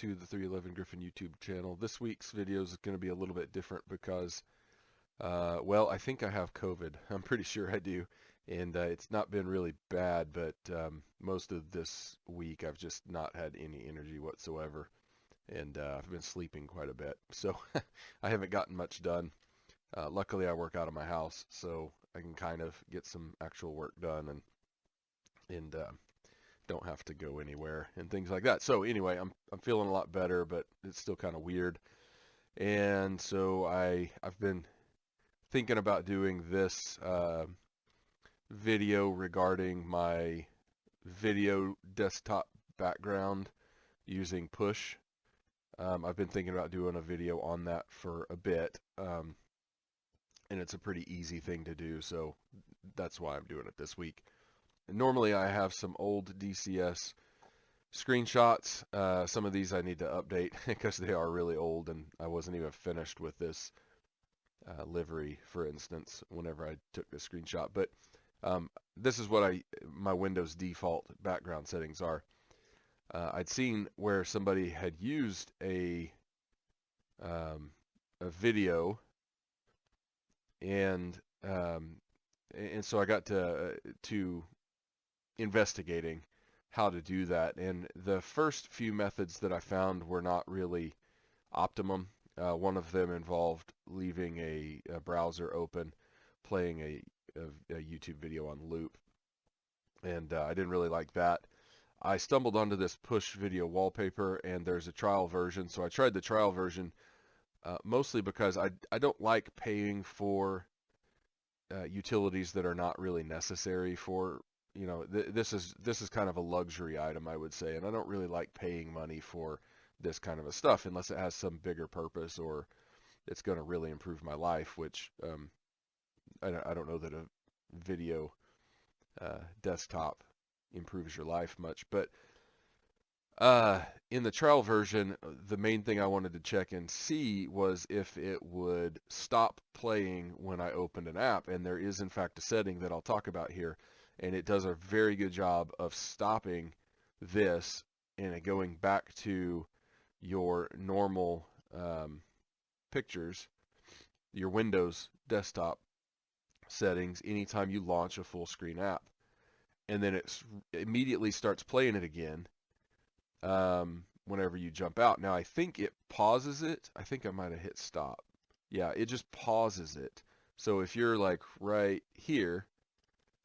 to the 311 Griffin YouTube channel. This week's video is going to be a little bit different because, well, I think I have COVID. I'm pretty sure I do. And it's not been really bad, but most of this week I've just not had any energy whatsoever. And I've been sleeping quite a bit. So I haven't gotten much done. Luckily, I work out of my house, so I can kind of get some actual work done and don't have to go anywhere and things like that. So anyway, I'm feeling a lot better, but it's still kind of weird. And so I've been thinking about doing this video regarding my video desktop background using Push. I've been thinking about doing a video on that for a bit, and it's a pretty easy thing to do, so that's why I'm doing it this week. Normally I have some old DCS screenshots. Some of these I need to update because they are really old, and I wasn't even finished with this livery, for instance, whenever I took the screenshot. But this is what my Windows default background settings are. I'd seen where somebody had used a video, and so I got to investigating how to do that. And the first few methods that I found were not really optimum. One of them involved leaving a browser open, playing a YouTube video on loop, and I didn't really like that. I stumbled onto this Push video wallpaper, and there's a trial version, so I tried the trial version mostly because I don't like paying for utilities that are not really necessary for, you know, this is kind of a luxury item, I would say, and I don't really like paying money for this kind of a stuff unless it has some bigger purpose or it's going to really improve my life, which I don't know that a video desktop improves your life much. But in the trial version, the main thing I wanted to check and see was if it would stop playing when I opened an app, and there is in fact a setting that I'll talk about here, and it does a very good job of stopping this and it going back to your normal pictures, your Windows desktop settings anytime you launch a full screen app. And then it immediately starts playing it again whenever you jump out. Now I think it pauses it. I think I might have hit stop. Yeah, it just pauses it. So if you're like right here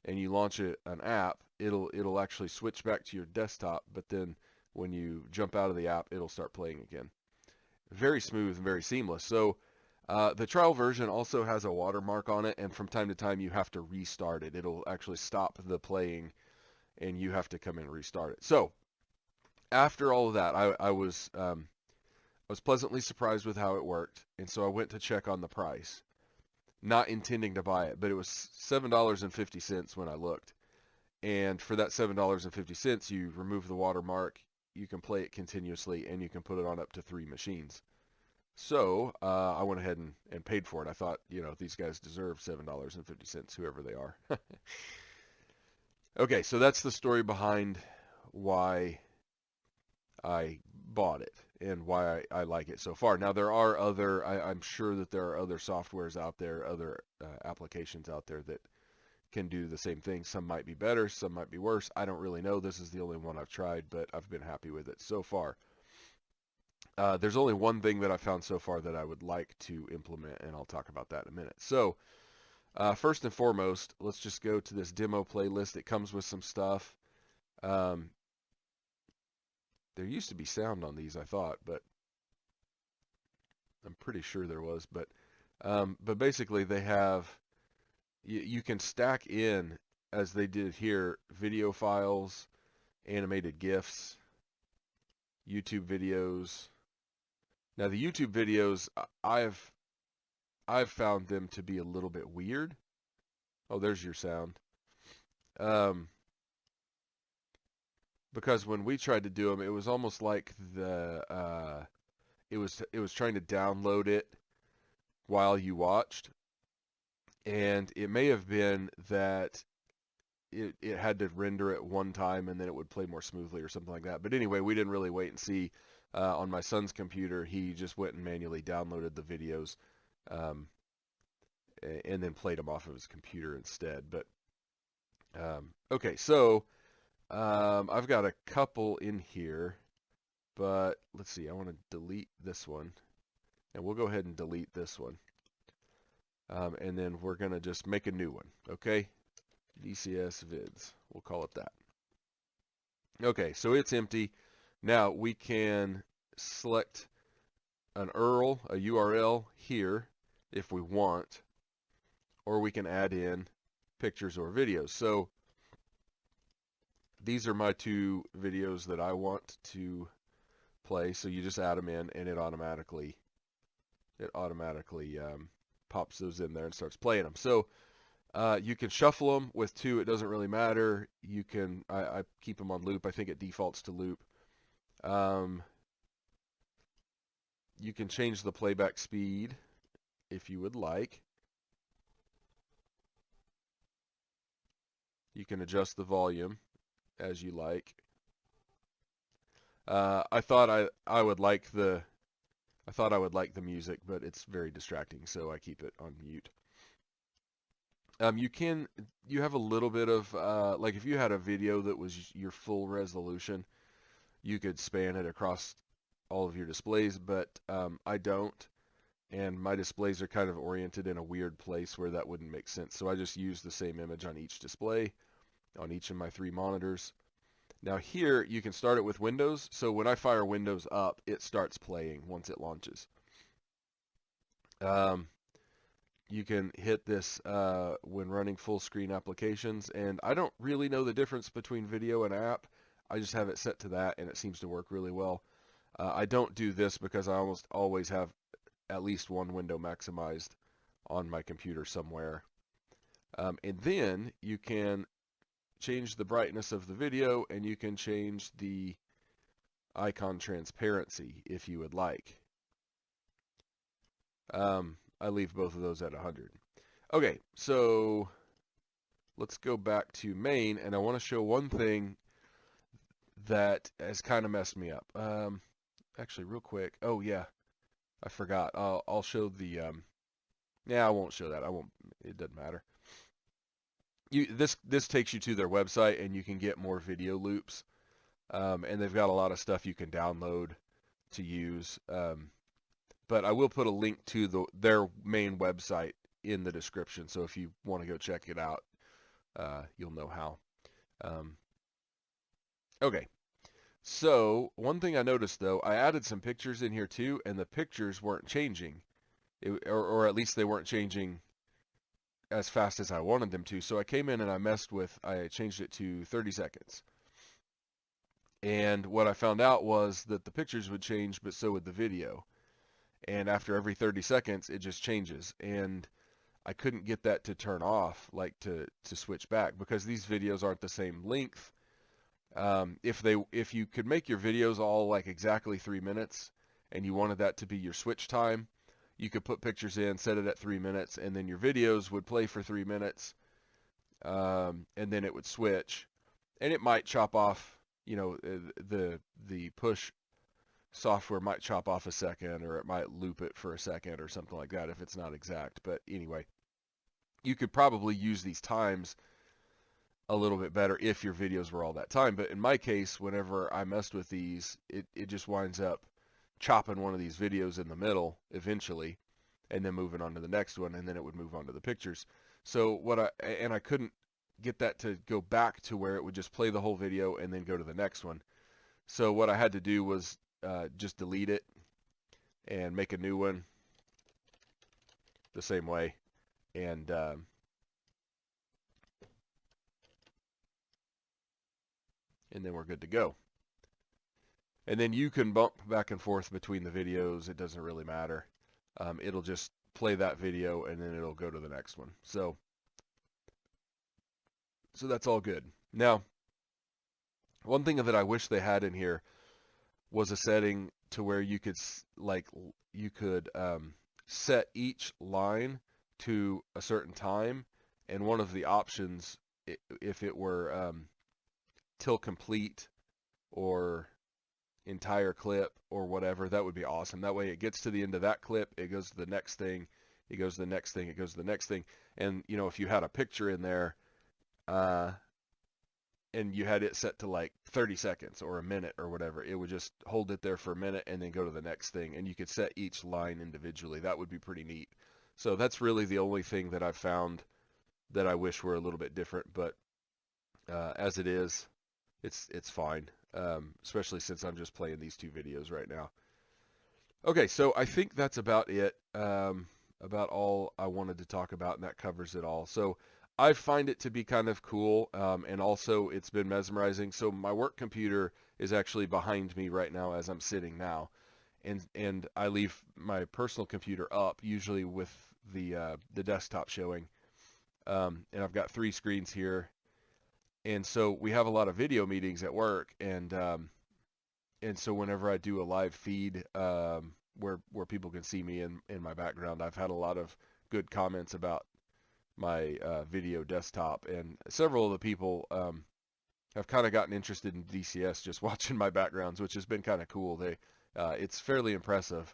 and you launch an app, it'll actually switch back to your desktop, but then when you jump out of the app, it'll start playing again. Very smooth and very seamless. So the trial version also has a watermark on it, and from time to time you have to restart it. It'll actually stop the playing, and you have to come in and restart it. So after all of that, I was pleasantly surprised with how it worked, and so I went to check on the price, not intending to buy it, but it was $7.50 when I looked. And for that $7.50, you remove the watermark, you can play it continuously, and you can put it on up to 3 machines. So I went ahead and paid for it. I thought, you know, these guys deserve $7.50, whoever they are. Okay, so that's the story behind why I bought it and why I like it so far. Now, there are other, I'm sure that there are other softwares out there, other applications out there that can do the same thing. Some might be better, some might be worse. I don't really know. This is the only one I've tried, but I've been happy with it so far. There's only one thing that I found so far that I would like to implement, and I'll talk about that in a minute. So first and foremost, let's just go to this demo playlist. It comes with some stuff. There used to be sound on these, I thought, but I'm pretty sure there was. But basically they have, you can stack in, as they did here, video files, animated GIFs, YouTube videos. Now the YouTube videos, I've found them to be a little bit weird. Oh, there's your sound. Because when we tried to do them, it was almost like it was trying to download it while you watched, and it may have been that it had to render it one time and then it would play more smoothly or something like that. But anyway, we didn't really wait and see. on my son's computer, he just went and manually downloaded the videos um, and then played them off of his computer instead. But okay, so I've got a couple in here, but let's see. I want to delete this one, and we'll go ahead and delete this one. And then we're going to just make a new one, okay? DCS vids, we'll call it that. Okay, so it's empty. Now we can select an URL, a URL here if we want, or we can add in pictures or videos. So these are my two videos that I want to play. So you just add them in, and it automatically pops those in there and starts playing them. So you can shuffle them with two. It doesn't really matter. You can I keep them on loop. I think it defaults to loop. You can change the playback speed if you would like. You can adjust the volume as you like. I thought I would like the music, but it's very distracting, so I keep it on mute. You have a little bit of like if you had a video that was your full resolution, you could span it across all of your displays, but I don't, and my displays are kind of oriented in a weird place where that wouldn't make sense. So I just use the same image on each display, on each of my 3 monitors. Now here, you can start it with Windows, so when I fire Windows up, it starts playing once it launches. You can hit this when running full screen applications, and I don't really know the difference between video and app. I just have it set to that, and it seems to work really well. I don't do this because I almost always have at least one window maximized on my computer somewhere. And then you can change the brightness of the video, and you can change the icon transparency if you would like. I leave both of those at 100. Okay, so let's go back to main, and I want to show one thing that has kind of messed me up. Actually, real quick. Oh yeah, I forgot. I'll show the. Yeah, I won't show that. I won't. It doesn't matter. This takes you to their website, and you can get more video loops. And they've got a lot of stuff you can download to use. But I will put a link to their main website in the description. So if you want to go check it out, you'll know how. Okay. So one thing I noticed though, I added some pictures in here too, and the pictures weren't changing, or at least they weren't changing as fast as I wanted them to. So I came in and I changed it to 30 seconds. And what I found out was that the pictures would change, but so would the video. And after every 30 seconds, it just changes. And I couldn't get that to turn off, like to switch back, because these videos aren't the same length. If you could make your videos all like exactly 3 minutes, and you wanted that to be your switch time, you could put pictures in, set it at 3 minutes, and then your videos would play for 3 minutes, and then it would switch, and it might chop off, the push software might chop off a second, or it might loop it for a second or something like that if it's not exact. But anyway, you could probably use these times a little bit better if your videos were all that time. But in my case, whenever I messed with these, it just winds up chopping one of these videos in the middle eventually, and then moving on to the next one, and then it would move on to the pictures. So I couldn't get that to go back to where it would just play the whole video and then go to the next one. So what I had to do was just delete it and make a new one the same way, and then we're good to go. And then you can bump back and forth between the videos. It doesn't really matter. It'll just play that video, and then it'll go to the next one. So that's all good. Now, one thing that I wish they had in here was a setting to where you could set each line to a certain time, and one of the options, if it were till complete or entire clip or whatever, that would be awesome. That way it gets to the end of that clip, it goes to the next thing, it goes to the next thing, it goes to the next thing. And, you know, if you had a picture in there, and you had it set to like 30 seconds or a minute or whatever, it would just hold it there for a minute and then go to the next thing. And you could set each line individually. That would be pretty neat. So that's really the only thing that I've found that I wish were a little bit different. But as it is, it's fine, especially since I'm just playing these two videos right now. Okay, so I think that's about it, about all I wanted to talk about, and that covers it all. So I find it to be kind of cool, and also it's been mesmerizing. So my work computer is actually behind me right now as I'm sitting now, and I leave my personal computer up, usually with the desktop showing, and I've got 3 screens here, and so we have a lot of video meetings at work, and so whenever I do a live feed, where people can see me in my background, I've had a lot of good comments about my video desktop, and several of the people have kind of gotten interested in DCS just watching my backgrounds, which has been kind of cool. It's fairly impressive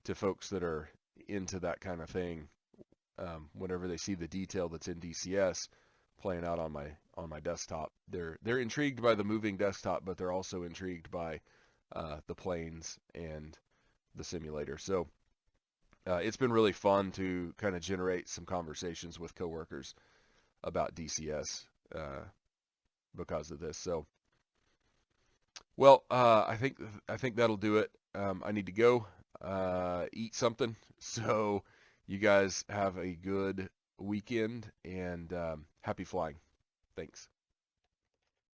to folks that are into that kind of thing. Whenever they see the detail that's in DCS playing out on my desktop, they're intrigued by the moving desktop, but they're also intrigued by the planes and the simulator. So it's been really fun to kind of generate some conversations with coworkers about DCS because of this. So, well, I think that'll do it. I need to go eat something. So you guys have a good weekend, and happy flying. Thanks.